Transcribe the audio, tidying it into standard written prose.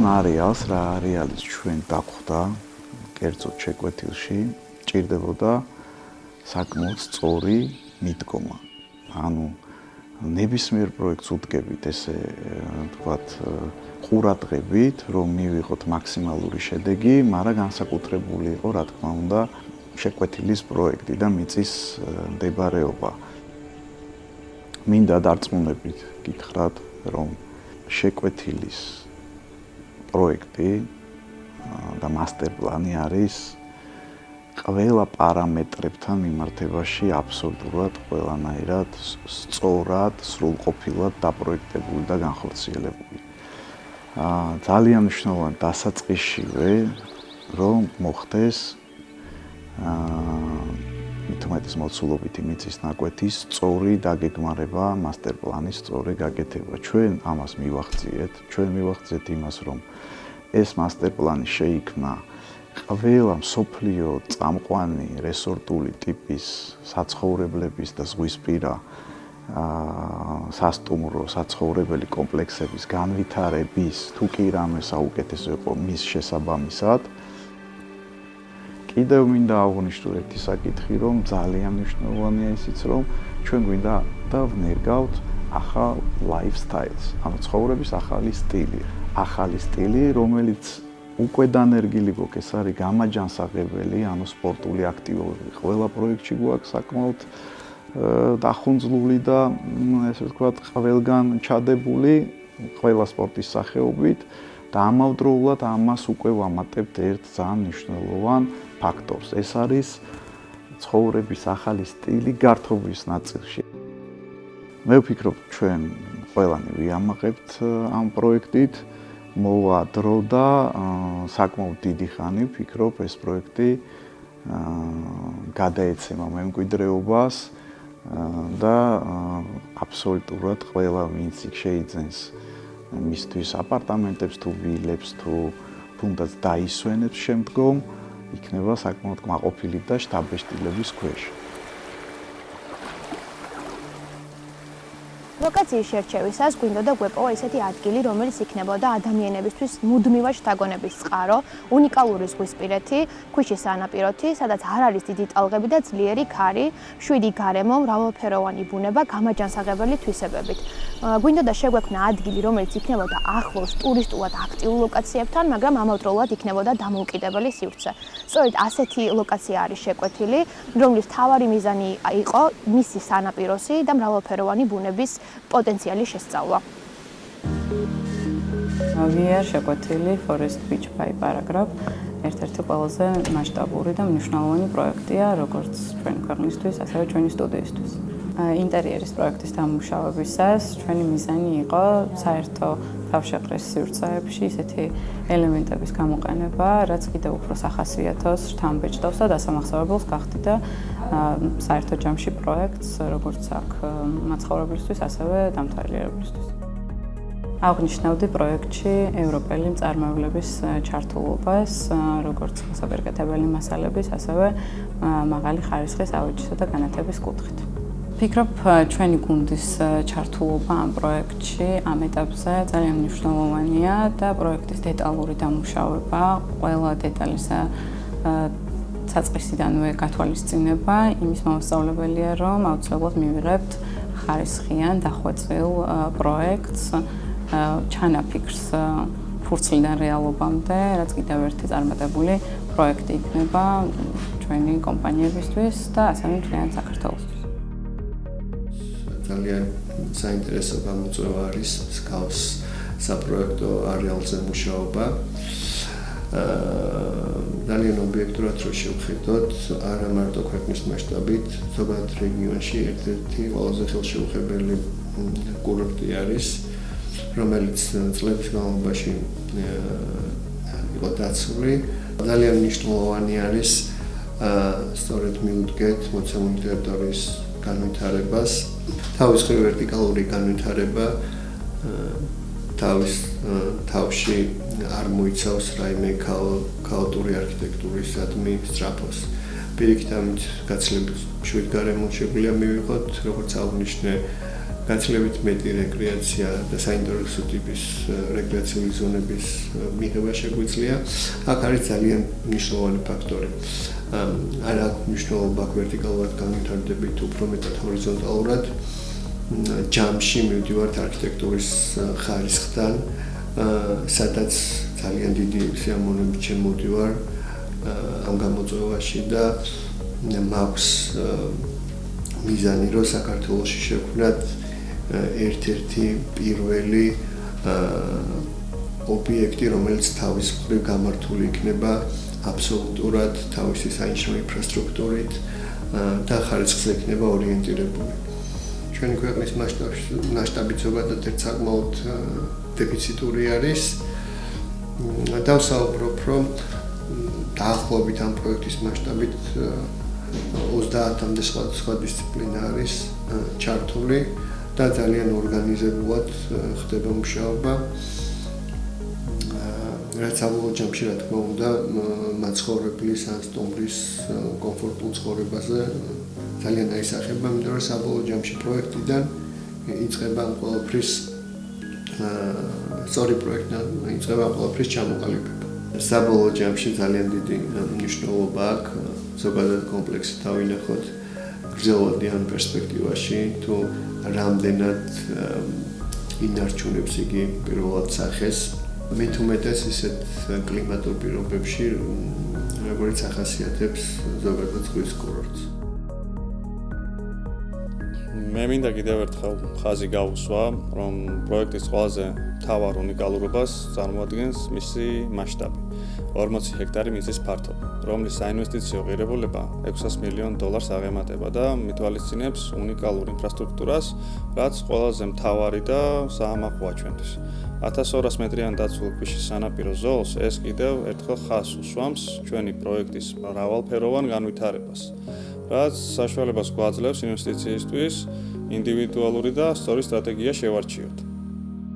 არეალს რა არეალის ჩვენ დახვდა კერძოდ შეკვეთილში ჭირდებოდა საკმაოდ სწორი მიდგომა. ანუ ნებისმიერ პროექტს უდგებით ესე თქვათ ყურადღებით, რომ მივიღოთ მაქსიმალური შედეგი, მაგრამ განსაკუთრებული იყო, რა თქმა უნდა, შეკვეთილის პროექტი და მიწის მდებარეობა. მინდა დარწმუნებით გითხრათ, რომ შეკვეთილის პროექტი და მასტერპლანი არის ყველა პარამეტრებთან მიმართებაში აბსოლუტურად ყველანაირად სწორად, სრულყოფილად დაპროექტებული და განხორციელებული. ძალიან მნიშვნელოვანი დასაწყისშივე, რომ მოხდეს მithumetes მოცულობითი მიწის ნაკვეთის სწორი დაგეგმარება, მასტერპლანის სწორი გაკეთება. ჩვენ ამას მივახციეთ, ჩვენ მივახციეთ იმას, რომ ეს მასტერპლანი შეიქმნა ყველა მსოფლიო წამყვანი რესორტული ტიპის საცხოვრებლების და ზღვისპირა სასტუმრო საცხოვრებელი კომპლექსების განვითარების თუ კი რამე საუკეთესო იყო მის შესაბამისად. კიდევ მინდა აღვნიშნო ერთი საკითხი, რომ ძალიან მნიშვნელოვანია ისიც, რომ ჩვენ გვინდა და ვნერგავთ ახალ lifestyles, ანუ ცხოვრების ახალი სტილი. ახალი სტილი, რომელიც უკვე დანერგილი გვაქვს, ეს არის გამაჯანსაღებელი, ანუ სპორტული აქტივობები. ყველა პროექტში გვაქვს საკმაოდ დახუნძლული და ესე ვთქვათ, ყველგან ჩადებული, ყველა სპორტის სახეობით და ამავდროულად ამას უკვე ვამატებთ ერთ ძალიან მნიშვნელოვან ფაქტორს. ეს არის ცხოვრების ახალი სტილი გართობის ნაწილში. მე ვფიქრობ, ჩვენ ყველანი ვიამაყებთ ამ პროექტით. მოვა დრო და საკმაოდ დიდი ხანი ვფიქრობ, ეს პროექტი გადაეცემა მემკვიდრეობას და აბსოლუტურად ყველა ვინც იქ შეიძენს მისთვის აპარტამენტებს თუ ვილებს თუ თუნდაც დაისვენებს შემდგომ, იქნება საკმაოდ კმაყოფილი და შთაბეჭდილების ქვეშ. ლოკაციის შერჩევისას გვინდოდა გვეპოვა ისეთი ადგილი, რომელიც იქნებოდა ადამიანებისთვის მუდმივად შთაგონების წყარო, უნიკალური ზღვისპირეთი, ქვიშის სანაპიროთი, სადაც არ არის დიდი ტალღები და ძლიერი ქარი, შვიდი გარემო, მრავალფეროვანი ბუნება, გამაჯანსაღებელი თვისებებით. გვინდოდა შეგვექმნა ადგილი, რომელიც იქნებოდა ახლოს ტურისტულად აქტიურ ლოკაციებთან, მაგრამ ამავდროულად იქნებოდა დამოუკიდებელი სივრცე. სწორედ ასეთი ლოკაცია არის შეკვეთილი, რომლის მთავარი მიზანი იყო მისი სანაპიროსი და მრავალფეროვანი ბუნების პოტენციალის შესწავლა. VR შეკვეთილი Forest Beach by Paragraph ერთ-ერთი ყველაზე მასშტაბური და მნიშვნელოვანი პროექტია, როგორც ჩვენი ქვეყნისთვის, ასევე ჩვენი სტუდიისთვის. ინტერიერის პროექტის დამუშავებისას ჩვენი მიზანი იყო საერთო თავშეყრის სივრცეებში ისეთი ელემენტების გამოყენება, რაც კიდევ უფრო სახასიათოს, შთამბეჭდავს და დასამახსოვრებელს გახდიდა საერთო ჯამში პროექტს, როგორც აქ მაცხოვრებლისთვის, ასევე დამთვალიერებლისთვის. აღნიშნავდი პროექტში ევროპელი მწარმოებლების ჩართულობას, როგორც გასაპირკეთებელი მასალების, ასევე მაღალი ხარისხის ავეჯისა და განათების კუთხით. ვფიქრობ, ჩვენი გუნდის ჩართულობა ამ პროექტში ამ ეტაპზე ძალიან მნიშვნელოვანია და პროექტის დეტალური დამუშავება, ყველა დეტალის საწყისიდანვე გათვალისწინება იმის მომსწავლებელია, რომ აუცილებლად მივიღებთ ხარისხიან დახვეწილ პროექტს, ჩანაფიქრს ფურცლიდან რეალობამდე, რაც კიდევ ერთი წარმატებული პროექტი იქნება ჩვენი კომპანიებისთვის და ასევე მთლიან საქართველოსთვის. ძალიან საინტერესო გამოწვევა არის მსგავს საპროექტო არეალზე მუშაობა. ძალიან ობიექტურად რო შევხედოთ, არა მარტო ქვეყნის მასშტაბით, ზოგადად რეგიონში ერთ-ერთი ყველაზე ხელშეუხებელი კურორტი არის, რომელიც წლების განმავლობაში იყო დაცული. ძალიან მნიშვნელოვანი არის სწორედ მიუდგეთ მოცემული ტერიტორიის განვითარებას. თავის მხრივ ვერტიკალური განვითარება თავში არ მოიცავს რაიმე ქაოტური არქიტექტურისადმი სწრაფოს. პირიქით ამით გაცილებით შვიდ გარემოს შეგვიძლია მივიღოთ, როგორც აღნიშნე, გაცილებით მეტი რეკრეაცია და საინტერესო ტიპის რეკრეაციული ზონების მიღება შეგვიძლია. აქ არის ძალიან მნიშვნელოვანი ფაქტორი. არა მნიშვნელობა ვერტიკალურად განვითარდებით, უფრო მეტად ჰორიზონტალურად. ჯამში მივდივართ არქიტექტურის ხარისხთან, სადაც ძალიან დიდი სიამოვნებით შემოვდივარ ამ გამოწვევაში და მაქვს მიზანი, რომ საქართველოში შევქმნათ ერთ-ერთი პირველი ობიექტი, რომელიც თავის მხრივ გამართული იქნება აბსოლუტურად თავისი საინჟინრო ინფრასტრუქტურით და ხარისხზე იქნება ორიენტირებული. ჩვენი ქვეყნის მასშტაბით ზოგადად საკმაოდ დეფიციტური არის. დავსაუბრობ, რომ დაახლოებით ამ პროექტის მასშტაბით 30-მდე სხვა დისციპლინა არის ჩართული და ძალიან ორგანიზებულად ხდება მუშაობა. რაც საბოლოო ჯამში, რა თქმა უნდა, მაცხოვრებლის ან სტუმრის კომფორტულ ცხოვრებაზე ძალიან აისახება, იმიტომ რომ საბოლოო ჯამში პროექტიდან იწყება ყველაფრის სწორი პროექტიდან იწყება ყველაფრის ჩამოყალიბება. საბოლოო ჯამში ძალიან დიდი მნიშვნელობა აქვს ზოგადად კომპლექსი დავინახოთ გრძელვადიან პერსპექტივაში თუ რამდენად ინარჩუნებს იგი პირველად სახეს. მით უმეტეს ისეთ კლიმატურ პირობებში, როგორც ახასიათებს ზოგადად ზღვის კურორტს. მე მინდა კიდევ ერთხელ ხაზი გავუსვა, რომ პროექტის ყველაზე მთავარ უნიკალურობას წარმოადგენს მისი მასშტაბი. 40 ჰექტარი მიწის ფართობი, რომლის საინვესტიციო ღირებულება $600 მილიონ აღემატება და მითვალისწინებს უნიკალურ ინფრასტრუქტურას, რაც ყველაზე მთავარი და საამაყოა ჩვენთვის. 1200 მეტრიან დაცულ ქვიშის სანაპირო ზოლს ეს კიდევ ერთხელ ხაზს უსვამს ჩვენი პროექტის მრავალფეროვან განვითარებას, რაც საშუალებას გვაძლევს ინვესტიციისთვის ინდივიდუალური და სწორი სტრატეგია შევარჩიოთ.